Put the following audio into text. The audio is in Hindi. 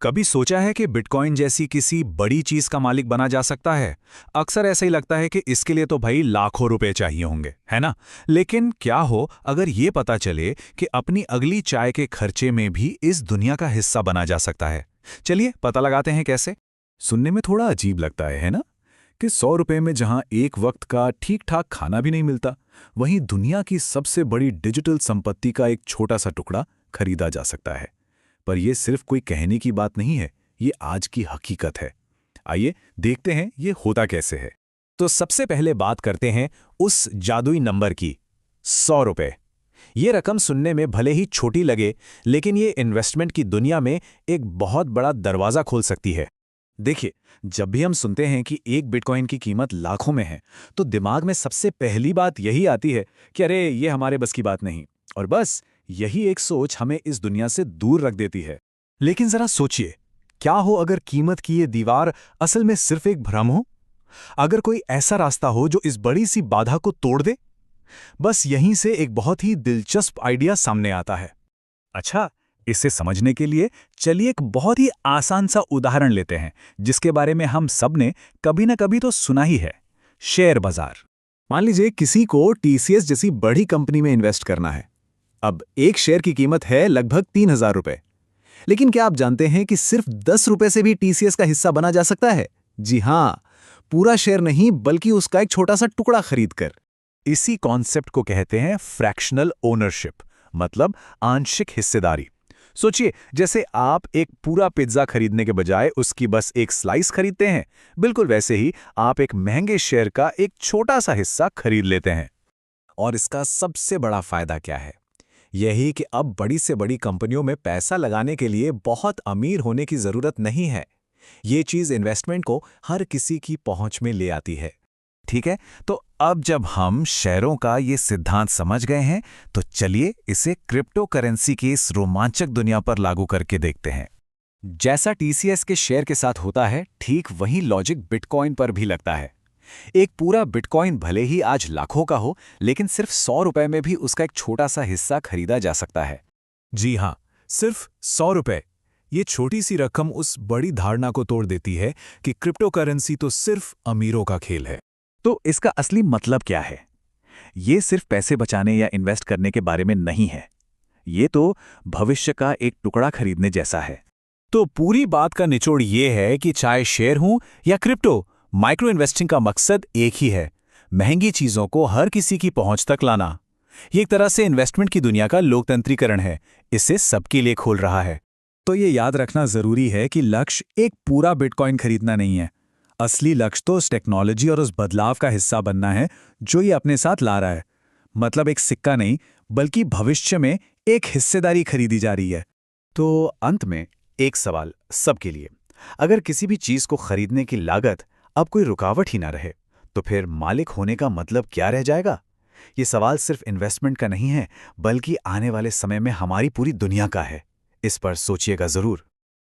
कभी सोचा है कि बिटकॉइन जैसी किसी बड़ी चीज का मालिक बना जा सकता है? अक्सर ऐसा ही लगता है कि इसके लिए तो भाई लाखों रुपए चाहिए होंगे, है ना? लेकिन क्या हो अगर ये पता चले कि अपनी अगली चाय के खर्चे में भी इस दुनिया का हिस्सा बना जा सकता है? चलिए पता लगाते हैं कैसे। सुनने में थोड़ा अजीब लगता है ना? कि 100 रुपए में जहां एक वक्त का ठीक ठाक खाना भी नहीं मिलता, वहीं दुनिया की सबसे बड़ी डिजिटल संपत्ति का एक छोटा सा टुकड़ा खरीदा जा सकता है। पर यह सिर्फ कोई कहने की बात नहीं है, ये आज की हकीकत है। आइए देखते हैं ये होता कैसे है। तो सबसे पहले बात करते हैं उस जादुई नंबर की, 100 रुपए। ये रकम सुनने में भले ही छोटी लगे, लेकिन ये इन्वेस्टमेंट की दुनिया में एक बहुत बड़ा दरवाज़ा खोल सकती है। देखिए, जब भी हम सुनते हैं कि एक बिटकॉइन की कीमत लाखों में है, तो दिमाग में सबसे पहली बात यही आती है कि अरे ये हमारे बस की बात नहीं। और बस यही एक सोच हमें इस दुनिया से दूर रख देती है। लेकिन जरा सोचिए, क्या हो अगर कीमत की ये दीवार असल में सिर्फ एक भ्रम हो? अगर कोई ऐसा रास्ता हो जो इस बड़ी सी बाधा को तोड़ दे? बस यहीं से एक बहुत ही दिलचस्प आइडिया सामने आता है। अच्छा, इसे समझने के लिए चलिए एक बहुत ही आसान सा उदाहरण लेते हैं, जिसके बारे में हम सब ने कभी ना कभी तो सुना ही है। शेयर बाजार। मान लीजिए किसी को टीसीएस जैसी बड़ी कंपनी में इन्वेस्ट करना है। अब एक शेयर की कीमत है लगभग 3,000 रुपए। लेकिन क्या आप जानते हैं कि सिर्फ 10 रुपए से भी टीसीएस का हिस्सा बना जा सकता है? जी हां, पूरा शेयर नहीं बल्कि उसका एक छोटा सा टुकड़ा खरीदकर। इसी कॉन्सेप्ट को कहते हैं फ्रैक्शनल ओनरशिप, मतलब आंशिक हिस्सेदारी। सोचिए, जैसे आप एक पूरा पिज्जा खरीदने के बजाय उसकी बस एक स्लाइस खरीदते हैं, बिल्कुल वैसे ही आप एक महंगे शेयर का एक छोटा सा हिस्सा खरीद लेते हैं। और इसका सबसे बड़ा फायदा क्या है? यही कि अब बड़ी से बड़ी कंपनियों में पैसा लगाने के लिए बहुत अमीर होने की जरूरत नहीं है। ये चीज इन्वेस्टमेंट को हर किसी की पहुंच में ले आती है। ठीक है, तो अब जब हम शेयरों का ये सिद्धांत समझ गए हैं, तो चलिए इसे क्रिप्टो करेंसी की इस रोमांचक दुनिया पर लागू करके देखते हैं। जैसा टीसीएस के शेयर के साथ होता है, ठीक वही लॉजिक बिटकॉइन पर भी लगता है। एक पूरा बिटकॉइन भले ही आज लाखों का हो, लेकिन सिर्फ 100 रुपए में भी उसका एक छोटा सा हिस्सा खरीदा जा सकता है। जी हां, सिर्फ 100 रुपए। ये छोटी सी रकम उस बड़ी धारणा को तोड़ देती है कि क्रिप्टो करेंसी तो सिर्फ अमीरों का खेल है। तो इसका असली मतलब क्या है? ये सिर्फ पैसे बचाने या इन्वेस्ट करने के बारे में नहीं है। ये तो भविष्य का एक टुकड़ा खरीदने जैसा है। तो पूरी बात का निचोड़ ये है कि चाहे शेयर हो या क्रिप्टो, माइक्रो इन्वेस्टिंग का मकसद एक ही है, महंगी चीजों को हर किसी की पहुंच तक लाना। ये एक तरह से इन्वेस्टमेंट की दुनिया का लोकतंत्रीकरण है, इसे सबके लिए खोल रहा है। तो ये याद रखना जरूरी है कि लक्ष्य एक पूरा बिटकॉइन खरीदना नहीं है। असली लक्ष्य तो उस टेक्नोलॉजी और उस बदलाव का हिस्सा बनना है जो ये अपने साथ ला रहा है। मतलब एक सिक्का नहीं, बल्कि भविष्य में एक हिस्सेदारी खरीदी जा रही है। तो अंत में एक सवाल सबके लिए, अगर किसी भी चीज को खरीदने की लागत अब कोई रुकावट ही ना रहे, तो फिर मालिक होने का मतलब क्या रह जाएगा? ये सवाल सिर्फ इन्वेस्टमेंट का नहीं है, बल्कि आने वाले समय में हमारी पूरी दुनिया का है। इस पर सोचिएगा जरूर।